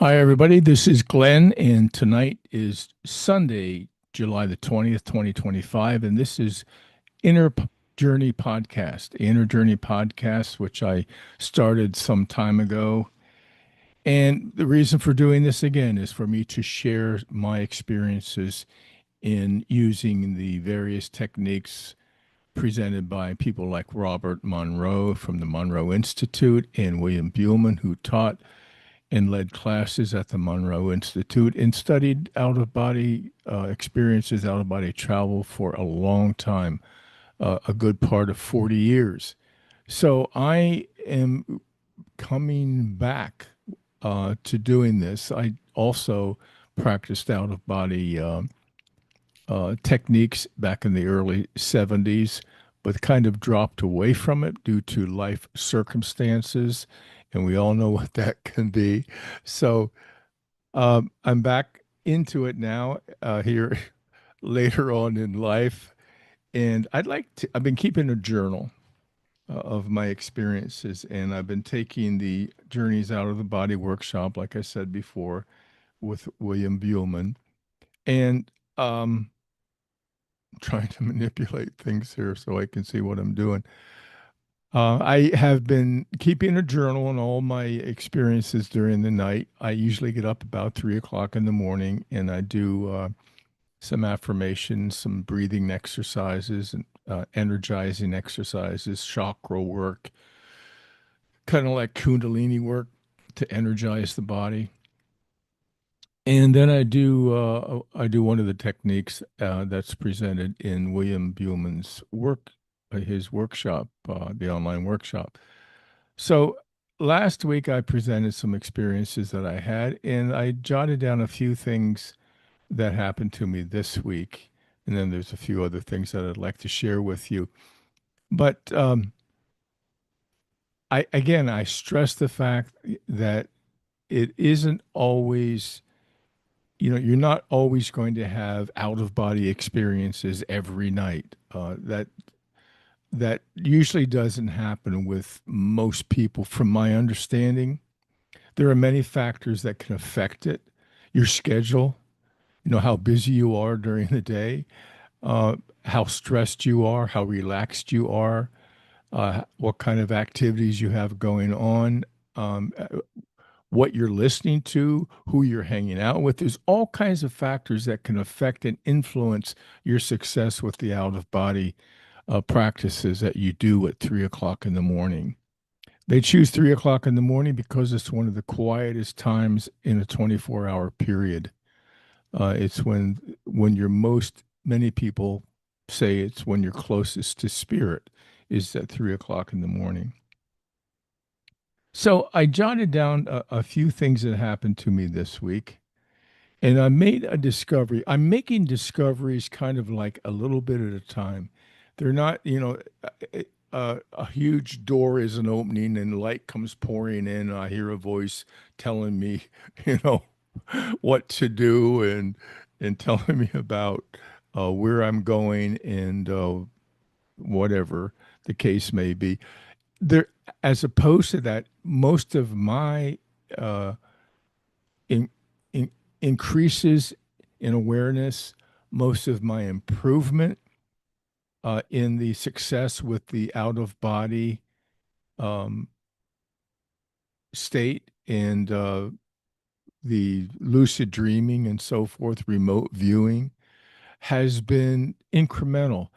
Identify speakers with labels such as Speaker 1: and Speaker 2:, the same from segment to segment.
Speaker 1: Hi, everybody. This is Glenn, and tonight is Sunday, July the 20th, 2025, and this is Journey Podcast, Inner Journey Podcast, which I started some time ago. And the reason for doing this again is for me to share my experiences in using the various techniques presented by people like Robert Monroe from the Monroe Institute and William Buhlman, who taught and led classes at the Monroe Institute and studied out of body experiences, out of body travel for a long time, a good part of 40 years. So I am coming back to doing this. I also practiced out of body techniques back in the early 70s, but kind of dropped away from it due to life circumstances. And we all know what that can be. So I'm back into it now here later on in life. And I've been keeping a journal of my experiences, and I've been taking the Journeys Out of the Body workshop, like I said before, with William Buhlman. And trying to manipulate things here so I can see what I'm doing. I have been keeping a journal on all my experiences during the night. I usually get up about 3 o'clock in the morning and I do some affirmations, some breathing exercises, and energizing exercises, chakra work, kind of like Kundalini work to energize the body. And then I do one of the techniques that's presented in William Buhlman's his workshop, the online workshop. So last week I presented some experiences that I had, and I jotted down a few things that happened to me this week, and then there's a few other things that I'd like to share with you. But I stress the fact that it isn't always you're not always going to have out of body experiences every night. That usually doesn't happen with most people, from my understanding. There are many factors that can affect it. Your schedule, how busy you are during the day, how stressed you are, how relaxed you are, what kind of activities you have going on, um, what you're listening to, who you're hanging out with. There's all kinds of factors that can affect and influence your success with the out of body practices that you do at 3 o'clock in the morning. They choose 3 o'clock in the morning because it's one of the quietest times in a 24-hour period. It's when you're many people say it's when you're closest to spirit is at 3 o'clock in the morning. So I jotted down a few things that happened to me this week, and I made a discovery. I'm making discoveries kind of like a little bit at a time. They're not, a huge door is an opening and light comes pouring in. And I hear a voice telling me, you know, what to do and telling me about where I'm going and whatever the case may be. There, as opposed to that, most of my uh, in, in, increases in awareness, most of my improvement in the success with the out of body um, state and the lucid dreaming and so forth, remote viewing has been incremental.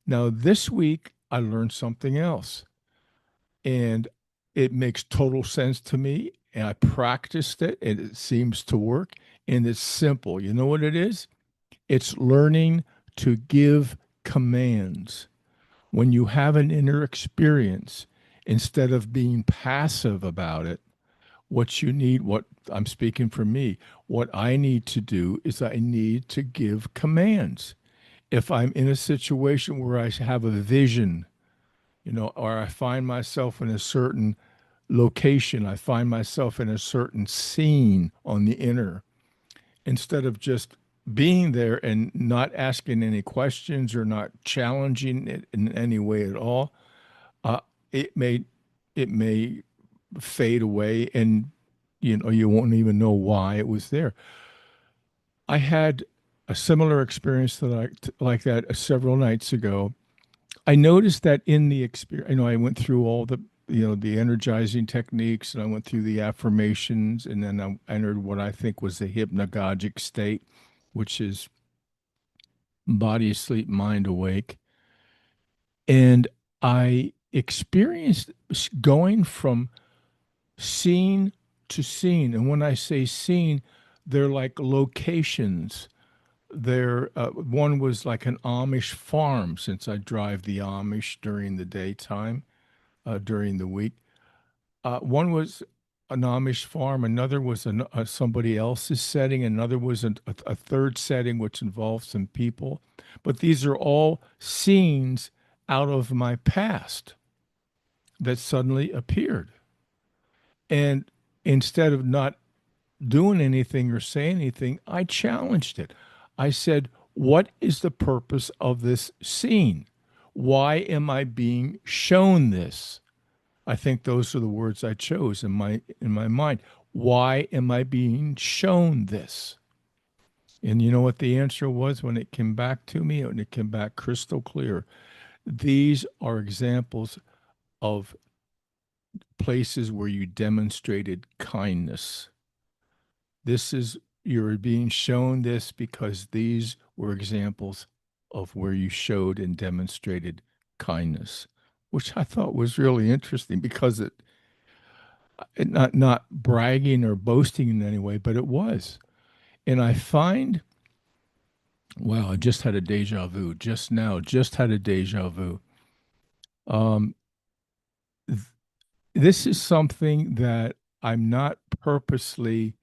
Speaker 1: Now, this week, I learned something else, and it makes total sense to me. And I practiced it, and it seems to work. And it's simple. You know what it is? It's learning to give commands. When you have an inner experience, instead of being passive about it, what I'm speaking for me, what I need to do is I need to give commands. If I'm in a situation where I have a vision, or I find myself in a certain location, I find myself in a certain scene on the inner, instead of just being there and not asking any questions or not challenging it in any way at all, uh, it may it may fade away and you won't even know why it was there. I had a similar experience like that several nights ago. I noticed that in the experience, I went through all the energizing techniques, and I went through the affirmations, and then I entered what I think was the hypnagogic state, which is body asleep, mind awake. And I experienced going from scene to scene. And when I say scene, they're like locations. One was like an Amish farm, since I drive the Amish during the daytime, during the week. One was an Amish farm. Another was somebody else's setting. Another was a third setting, which involved some people. But these are all scenes out of my past that suddenly appeared. And instead of not doing anything or saying anything, I challenged it. I said, what is the purpose of this scene? Why am I being shown this? I think those are the words I chose in my mind. Why am I being shown this? And you know what the answer was when it came back to me, and it came back crystal clear. These are examples of places where you demonstrated kindness. You're being shown this because these were examples of where you showed and demonstrated kindness, which I thought was really interesting because it not bragging or boasting in any way, but it was. And I find, wow, I just had a deja vu just now, just had a deja vu. Um, th- this is something that I'm not purposely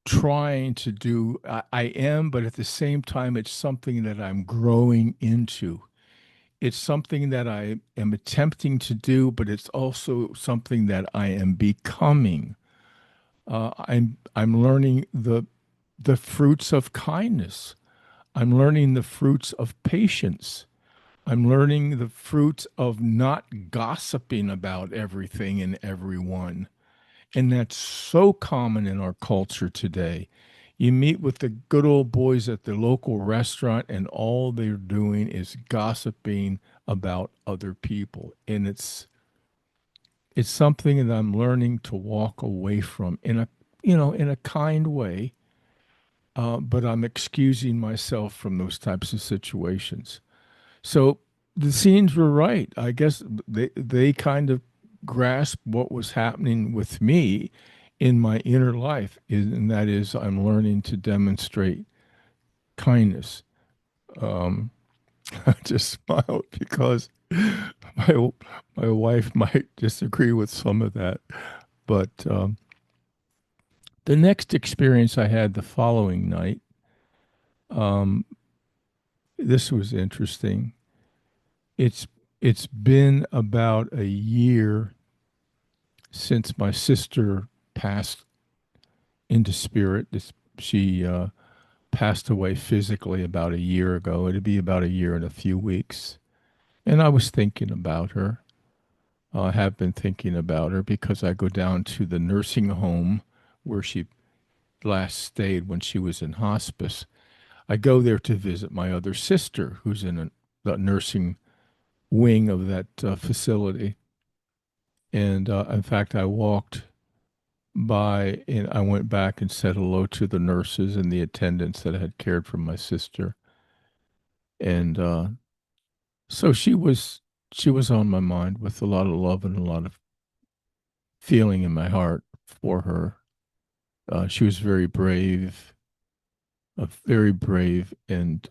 Speaker 1: trying to do. I am, but at the same time, it's something that I'm growing into. It's something that I am attempting to do, but it's also something that I am becoming. I'm learning the fruits of kindness. I'm learning the fruits of patience. I'm learning the fruits of not gossiping about everything and everyone. And that's so common in our culture today. You meet with the good old boys at the local restaurant, and all they're doing is gossiping about other people. And it's something that I'm learning to walk away from in a kind way. But I'm excusing myself from those types of situations. So the scenes were right. I guess they kind of grasped what was happening with me in my inner life, and that is I'm learning to demonstrate kindness. Um, I just smiled because my my wife might disagree with some of that, but the next experience I had the following night, um, this was interesting. It's it's been about a year since my sister passed into spirit. She passed away physically about a year ago. It'd be about a year and a few weeks. And I was thinking about her. I have been thinking about her because I go down to the nursing home where she last stayed when she was in hospice. I go there to visit my other sister, who's in the nursing wing of that facility. And in fact, I walked by and I went back and said hello to the nurses and the attendants that had cared for my sister. And so she was on my mind with a lot of love and a lot of feeling in my heart for her. She was very brave, and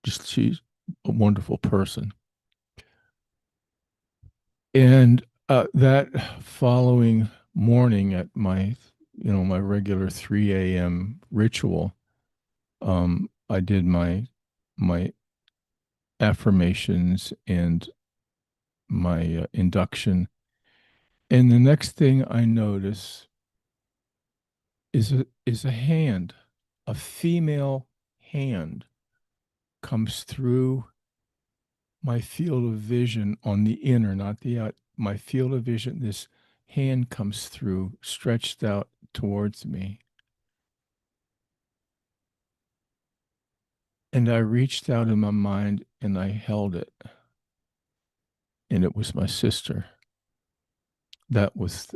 Speaker 1: just she's a wonderful person. And that following morning at my regular 3 a.m. ritual, I did my affirmations and my induction. And the next thing I notice is a hand, a female hand comes through my field of vision on the inner, not the out, my field of vision. This hand comes through, stretched out towards me. And I reached out in my mind and I held it. And it was my sister. That was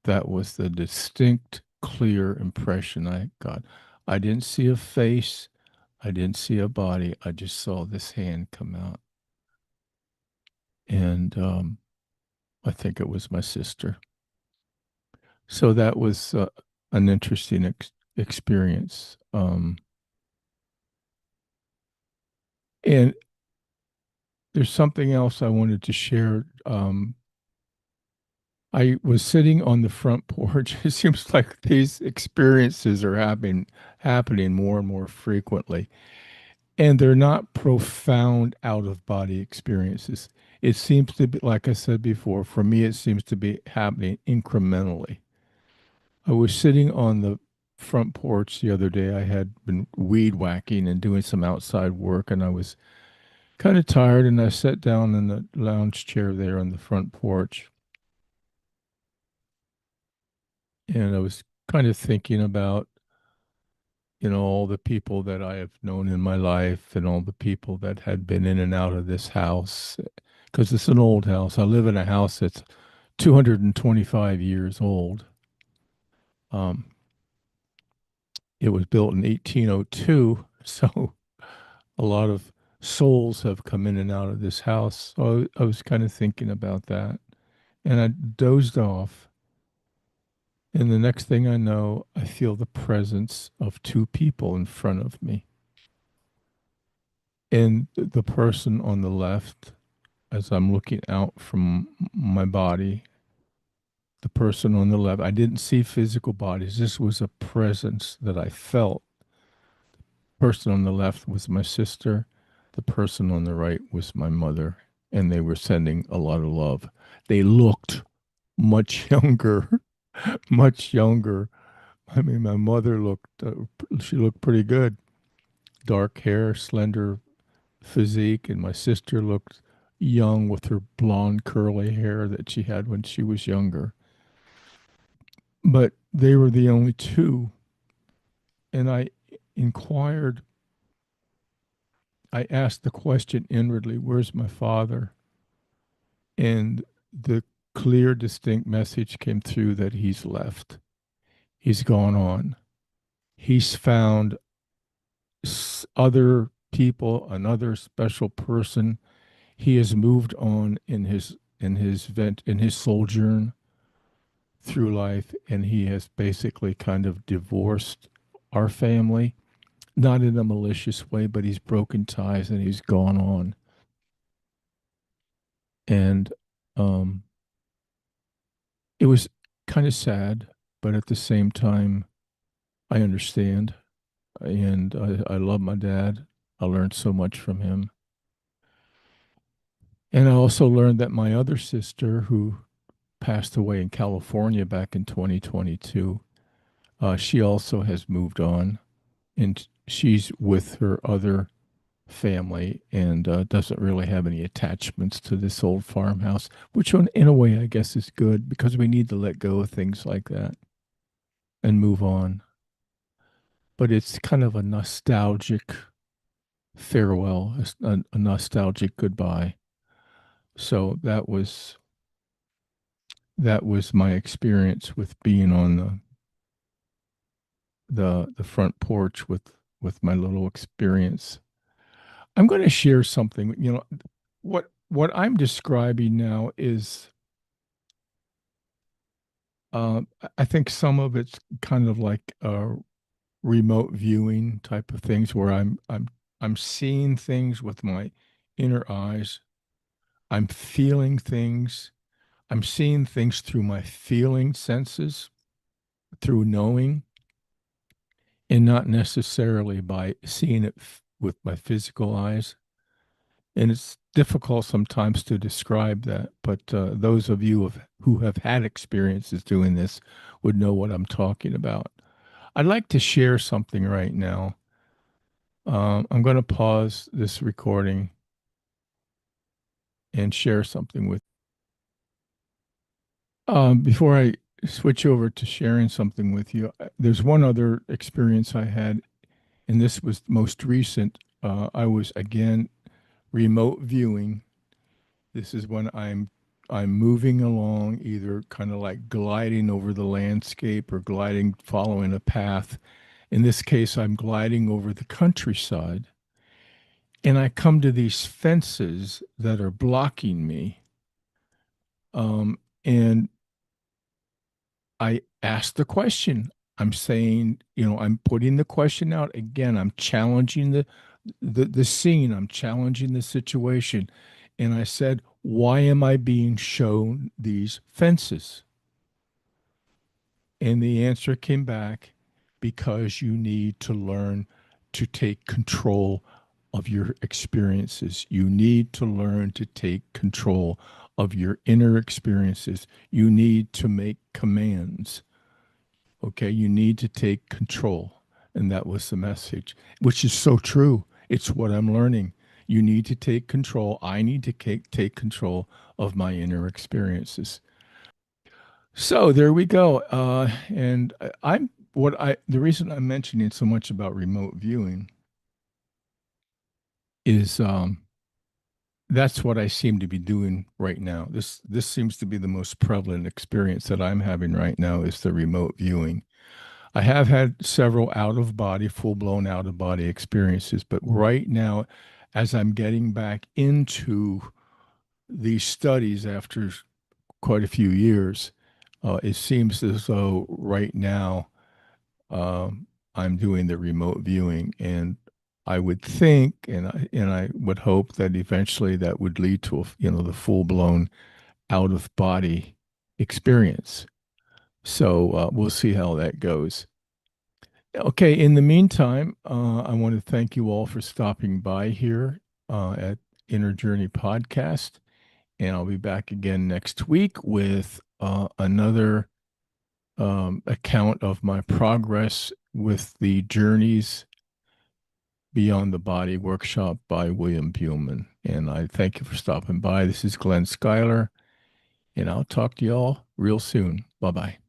Speaker 1: that was the distinct, clear impression I got. I didn't see a face. I didn't see a body. I just saw this hand come out. And I think it was my sister. So that was an interesting experience. And there's something else I wanted to share. I was sitting on the front porch. It seems like these experiences are happening more and more frequently, and they're not profound out of body experiences. It seems to be, like I said before, for me, it seems to be happening incrementally. I was sitting on the front porch the other day. I had been weed whacking and doing some outside work, and I was kind of tired. And I sat down in the lounge chair there on the front porch, and I was kind of thinking about, all the people that I have known in my life and all the people that had been in and out of this house, because it's an old house. I live in a house that's 225 years old. Um, it was built in 1802, so a lot of souls have come in and out of this house. So I was kind of thinking about that, and I dozed off. And the next thing I know, I feel the presence of two people in front of me. And the person on the left, as I'm looking out from my body, the person on the left, I didn't see physical bodies. This was a presence that I felt. The person on the left was my sister. The person on the right was my mother. And they were sending a lot of love. They looked much younger, much younger. I mean, my mother she looked pretty good. Dark hair, slender physique, and my sister looked young with her blonde curly hair that she had when she was younger. But they were the only two. And inquired, I asked the question inwardly, where's my father? And the clear, distinct message came through that he's left. He's gone on. He's found other people, another special person. He has moved on in his sojourn through life, and he has basically kind of divorced our family, not in a malicious way, but he's broken ties and he's gone on. And um, it was kind of sad, but at the same time, I understand. And I love my dad. I learned so much from him. And I also learned that my other sister, who passed away in California back in 2022, she also has moved on, and she's with her other family and doesn't really have any attachments to this old farmhouse, which in a way I guess is good because we need to let go of things like that and move on. But it's kind of a nostalgic farewell, a nostalgic goodbye. So that was my experience with being on the front porch with my little experience. I'm going to share something. What I'm describing now is, I think some of it's kind of like remote viewing type of things where I'm seeing things with my inner eyes. I'm feeling things. I'm seeing things through my feeling senses, through knowing, and not necessarily by seeing it with my physical eyes. And it's difficult sometimes to describe that, but those of you who have had experiences doing this would know what I'm talking about. I'd like to share something right now. I'm going to pause this recording and share something with Before I switch over to sharing something with you, there's one other experience I had, and this was most recent. I was again remote viewing. This is when I'm moving along, either kind of like gliding over the landscape or gliding, following a path. In this case, I'm gliding over the countryside, and I come to these fences that are blocking me. And I asked the question. I'm saying, I'm putting the question out again. I'm challenging the scene. I'm challenging the situation. And I said, why am I being shown these fences? And the answer came back, because you need to learn to take control of your experiences. You need to learn to take control of your inner experiences. You need to make commands. Okay, you need to take control. And that was the message, which is so true. It's what I'm learning. You need to take control. I need to take control of my inner experiences. So there we go. And I'm what I the reason I'm mentioning so much about remote viewing is that's what I seem to be doing right now. This seems to be the most prevalent experience that I'm having right now, is the remote viewing. I have had several out of body, full blown out of body experiences, but right now, as I'm getting back into these studies after quite a few years, it seems as though right now I'm doing the remote viewing, and I would think, and I would hope that eventually that would lead to the full blown out of body experience. So we'll see how that goes. Okay, in the meantime, I want to thank you all for stopping by here at Inner Journey Podcast. And I'll be back again next week with another account of my progress with the Journeys Beyond the Body workshop by William Buhlman. And I thank you for stopping by. This is Glenn Schuyler, and I'll talk to you all real soon. Bye bye.